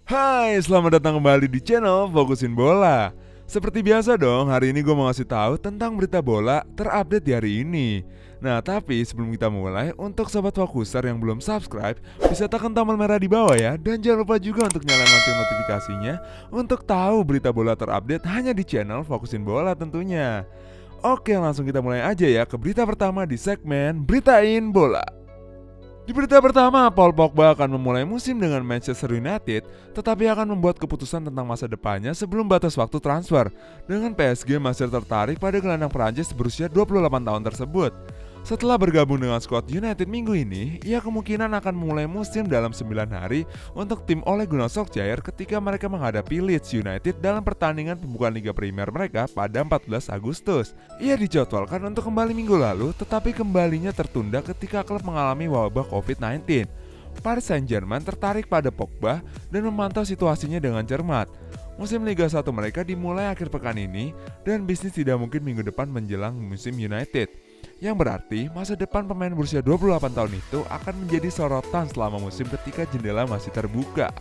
Hai, selamat datang kembali di channel Fokusin Bola. Seperti biasa dong, hari ini gue mau ngasih tahu tentang berita bola terupdate di hari ini. Nah, tapi sebelum kita mulai, untuk sobat Fokuser yang belum subscribe, bisa tekan tombol merah di bawah ya. Dan jangan lupa juga untuk nyalain lonceng notifikasinya untuk tahu berita bola terupdate hanya di channel Fokusin Bola tentunya. Oke, langsung kita mulai aja ya ke berita pertama di segmen Beritain Bola. Di berita pertama, Paul Pogba akan memulai musim dengan Manchester United, tetapi akan membuat keputusan tentang masa depannya sebelum batas waktu transfer. Dengan PSG masih tertarik pada gelandang Prancis berusia 28 tahun tersebut. Setelah bergabung dengan skuad United minggu ini, ia kemungkinan akan memulai musim dalam 9 hari untuk tim Ole Gunnar Solskjaer ketika mereka menghadapi Leeds United dalam pertandingan pembukaan Liga Premier mereka pada 14 Agustus. Ia dijadwalkan untuk kembali minggu lalu, tetapi kembalinya tertunda ketika klub mengalami wabah COVID-19. Paris Saint-Germain tertarik pada Pogba dan memantau situasinya dengan cermat. Musim Liga 1 mereka dimulai akhir pekan ini dan bisnis tidak mungkin minggu depan menjelang musim United. Yang berarti masa depan pemain berusia 28 tahun itu akan menjadi sorotan selama musim ketika jendela masih terbuka.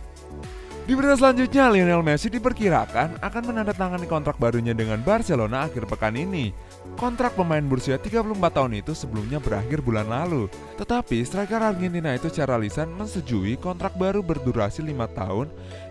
Di berita selanjutnya, Lionel Messi diperkirakan akan menandatangani kontrak barunya dengan Barcelona akhir pekan ini. Kontrak pemain berusia 34 tahun itu sebelumnya berakhir bulan lalu. Tetapi striker Argentina itu secara lisan menyetujui kontrak baru berdurasi 5 tahun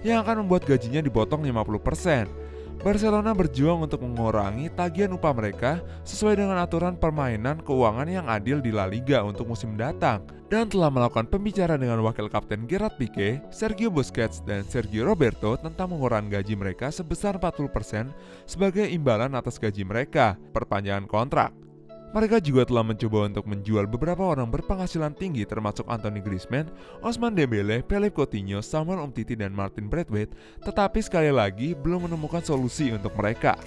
yang akan membuat gajinya dipotong 50%. Barcelona berjuang untuk mengurangi tagihan upah mereka sesuai dengan aturan permainan keuangan yang adil di La Liga untuk musim mendatang, dan telah melakukan pembicaraan dengan wakil kapten Gerard Pique, Sergio Busquets, dan Sergio Roberto tentang mengurangi gaji mereka sebesar 40% sebagai imbalan atas gaji mereka, perpanjangan kontrak. Mereka juga telah mencoba untuk menjual beberapa orang berpenghasilan tinggi termasuk Anthony Griezmann, Ousmane Dembele, Philippe Coutinho, Samuel Umtiti, dan Martin Braithwaite, tetapi sekali lagi belum menemukan solusi untuk mereka.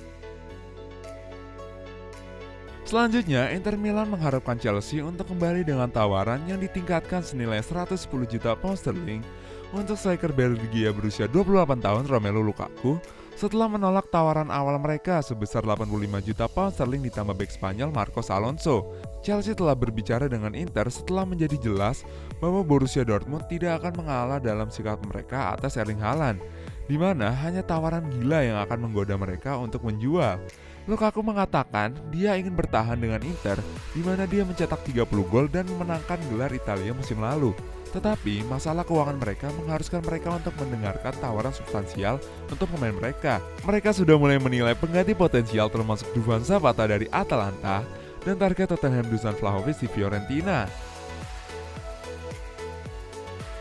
Selanjutnya, Inter Milan mengharapkan Chelsea untuk kembali dengan tawaran yang ditingkatkan senilai 110 juta pound sterling untuk striker Belgia berusia 28 tahun Romelu Lukaku setelah menolak tawaran awal mereka sebesar 85 juta pound sterling ditambah bek Spanyol Marcos Alonso. Chelsea telah berbicara dengan Inter setelah menjadi jelas bahwa Borussia Dortmund tidak akan mengalah dalam sikap mereka atas Erling Haaland, di mana hanya tawaran gila yang akan menggoda mereka untuk menjual. Lukaku mengatakan dia ingin bertahan dengan Inter, di mana dia mencetak 30 gol dan memenangkan gelar Italia musim lalu. Tetapi masalah keuangan mereka mengharuskan mereka untuk mendengarkan tawaran substansial untuk pemain mereka. Mereka sudah mulai menilai pengganti potensial termasuk Duvan Zapata dari Atalanta dan target Tottenham Dusan Vlahovic di Fiorentina.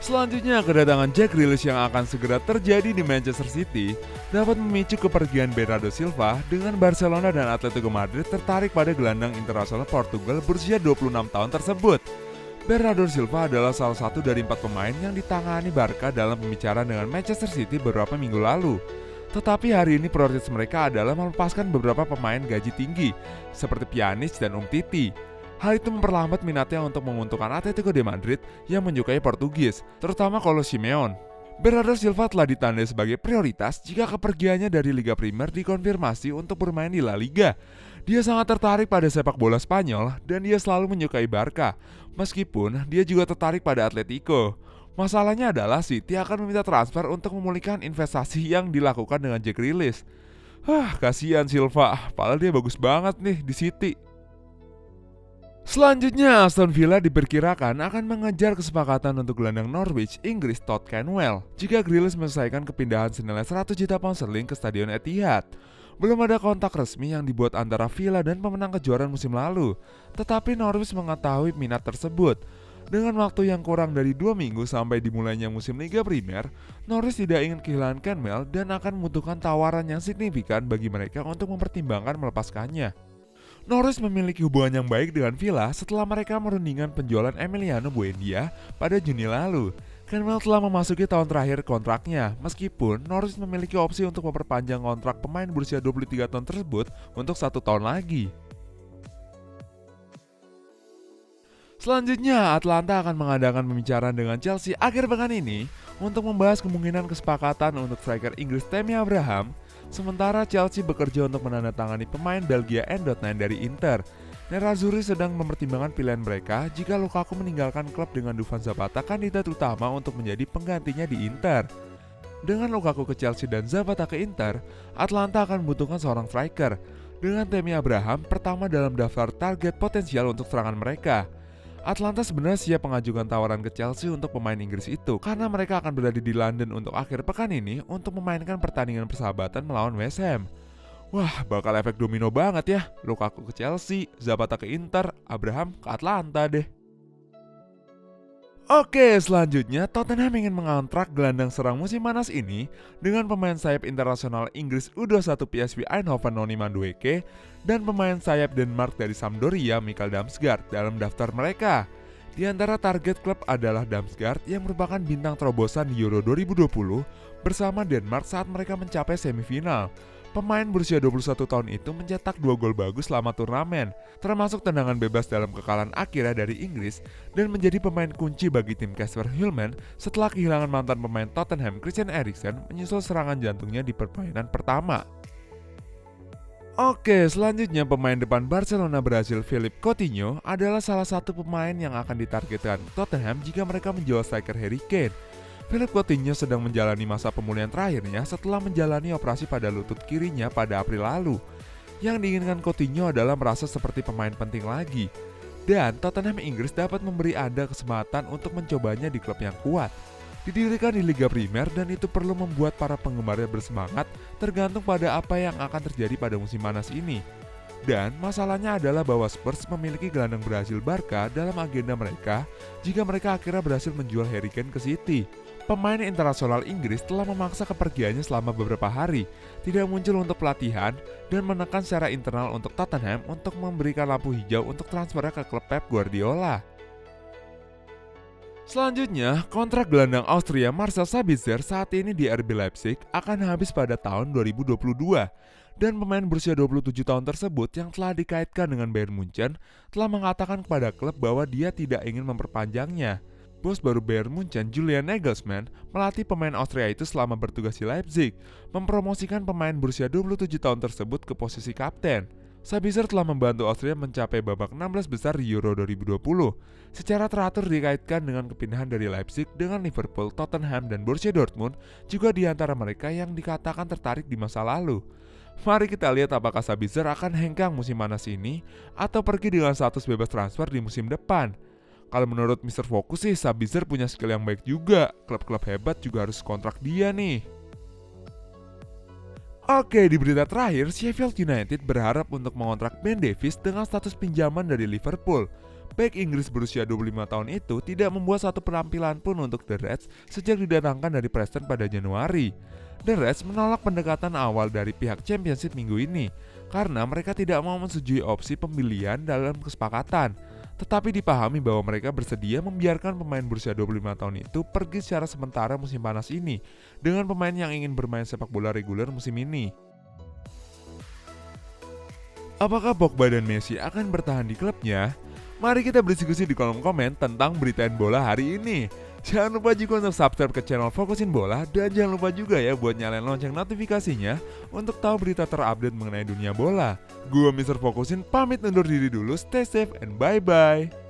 Selanjutnya, kedatangan Jack Grealish yang akan segera terjadi di Manchester City dapat memicu kepergian Bernardo Silva dengan Barcelona dan Atletico Madrid tertarik pada gelandang internasional Portugal berusia 26 tahun tersebut. Bernardo Silva adalah salah satu dari 4 pemain yang ditangani Barca dalam pembicaraan dengan Manchester City beberapa minggu lalu. Tetapi hari ini prioritas mereka adalah melepaskan beberapa pemain gaji tinggi seperti Pjanic dan Umtiti. Hal itu memperlambat minatnya untuk menguntungkan Atletico de Madrid yang menyukai Portugis, terutama Cholo Simeone. Bernardo Silva telah ditandai sebagai prioritas jika kepergiannya dari Liga Primer dikonfirmasi untuk bermain di La Liga. Dia sangat tertarik pada sepak bola Spanyol dan dia selalu menyukai Barca, meskipun dia juga tertarik pada Atletico. Masalahnya adalah City akan meminta transfer untuk memulihkan investasi yang dilakukan dengan Jack Grealish. Kasihan Silva, padahal dia bagus banget nih di City. Selanjutnya, Aston Villa diperkirakan akan mengejar kesepakatan untuk gelandang Norwich, Inggris Todd Cantwell jika Grealish menyelesaikan kepindahan senilai 100 juta pound sterling ke Stadion Etihad. Belum ada kontak resmi yang dibuat antara Villa dan pemenang kejuaraan musim lalu, tetapi Norwich mengetahui minat tersebut. Dengan waktu yang kurang dari 2 minggu sampai dimulainya musim Liga Primer, Norwich tidak ingin kehilangan Cantwell dan akan membutuhkan tawaran yang signifikan bagi mereka untuk mempertimbangkan melepaskannya. Norwich memiliki hubungan yang baik dengan Villa setelah mereka merundingkan penjualan Emiliano Buendia pada Juni lalu. Cantwell telah memasuki tahun terakhir kontraknya, meskipun Norwich memiliki opsi untuk memperpanjang kontrak pemain berusia 23 tahun tersebut untuk 1 tahun lagi. Selanjutnya, Atlanta akan mengadakan pembicaraan dengan Chelsea akhir pekan ini untuk membahas kemungkinan kesepakatan untuk striker Inggris Tammy Abraham. Sementara Chelsea bekerja untuk menandatangani pemain Belgia N.9 dari Inter. Nerazzurri sedang mempertimbangkan pilihan mereka jika Lukaku meninggalkan klub dengan Duvan Zapata kandidat utama untuk menjadi penggantinya di Inter. Dengan Lukaku ke Chelsea dan Zapata ke Inter, Atlanta akan membutuhkan seorang striker. Dengan Tammy Abraham pertama dalam daftar target potensial untuk serangan mereka. Atlanta sebenarnya siap mengajukan tawaran ke Chelsea untuk pemain Inggris itu karena mereka akan berada di London untuk akhir pekan ini untuk memainkan pertandingan persahabatan melawan West Ham. Wah, bakal efek domino banget ya. Lukaku ke Chelsea, Zapata ke Inter, Abraham ke Atlanta deh. Oke, selanjutnya Tottenham ingin mengontrak gelandang serang musim panas ini dengan pemain sayap internasional Inggris U21 PSV Eindhoven Noni Madueke dan pemain sayap Denmark dari Sampdoria Mikael Damsgaard dalam daftar mereka. Di antara target klub adalah Damsgaard yang merupakan bintang terobosan di Euro 2020 bersama Denmark saat mereka mencapai semifinal. Pemain berusia 21 tahun itu mencetak 2 gol bagus selama turnamen, termasuk tendangan bebas dalam kekalahan akhirnya dari Inggris dan menjadi pemain kunci bagi tim Casper Hillman setelah kehilangan mantan pemain Tottenham Christian Eriksen menyusul serangan jantungnya di permainan pertama. Oke, selanjutnya pemain depan Barcelona Brasil Philippe Coutinho adalah salah satu pemain yang akan ditargetkan Tottenham jika mereka menjual striker Harry Kane. Philippe Coutinho sedang menjalani masa pemulihan terakhirnya setelah menjalani operasi pada lutut kirinya pada April lalu. Yang diinginkan Coutinho adalah merasa seperti pemain penting lagi. Dan Tottenham Inggris dapat memberi Anda kesempatan untuk mencobanya di klub yang kuat. Didirikan di Liga Primer dan itu perlu membuat para penggemarnya bersemangat tergantung pada apa yang akan terjadi pada musim panas ini. Dan masalahnya adalah bahwa Spurs memiliki gelandang Brazil Barca dalam agenda mereka jika mereka akhirnya berhasil menjual Harry Kane ke City. Pemain internasional Inggris telah memaksa kepergiannya selama beberapa hari, tidak muncul untuk pelatihan, dan menekan secara internal untuk Tottenham untuk memberikan lampu hijau untuk transfernya ke klub Pep Guardiola. Selanjutnya, kontrak gelandang Austria Marcel Sabitzer saat ini di RB Leipzig akan habis pada tahun 2022. Dan pemain berusia 27 tahun tersebut yang telah dikaitkan dengan Bayern Munchen telah mengatakan kepada klub bahwa dia tidak ingin memperpanjangnya. Bos baru Bayern Munchen, Julian Nagelsmann, melatih pemain Austria itu selama bertugas di Leipzig, mempromosikan pemain berusia 27 tahun tersebut ke posisi kapten. Sabitzer telah membantu Austria mencapai babak 16 besar di Euro 2020. Secara teratur dikaitkan dengan kepindahan dari Leipzig dengan Liverpool, Tottenham, dan Borussia Dortmund, juga di antara mereka yang dikatakan tertarik di masa lalu. Mari kita lihat apakah Sabitzer akan hengkang musim panas ini atau pergi dengan status bebas transfer di musim depan. Kalau menurut Mr. Focus sih, Sabitzer punya skill yang baik juga. Klub-klub hebat juga harus kontrak dia nih. Oke, di berita terakhir, Sheffield United berharap untuk mengontrak Ben Davies dengan status pinjaman dari Liverpool. Bek Inggris berusia 25 tahun itu tidak membuat satu penampilan pun untuk The Reds sejak didatangkan dari Preston pada Januari. The Reds menolak pendekatan awal dari pihak Championship minggu ini karena mereka tidak mau menyetujui opsi pembelian dalam kesepakatan. Tetapi dipahami bahwa mereka bersedia membiarkan pemain berusia 25 tahun itu pergi secara sementara musim panas ini dengan pemain yang ingin bermain sepak bola reguler musim ini. Apakah Pogba dan Messi akan bertahan di klubnya? Mari kita berdiskusi di kolom komen tentang beritain bola hari ini. Jangan lupa juga untuk subscribe ke channel Fokusin Bola dan jangan lupa juga ya buat nyalain lonceng notifikasinya untuk tahu berita terupdate mengenai dunia bola. Gua Mr. Fokusin pamit undur diri dulu, stay safe and bye-bye.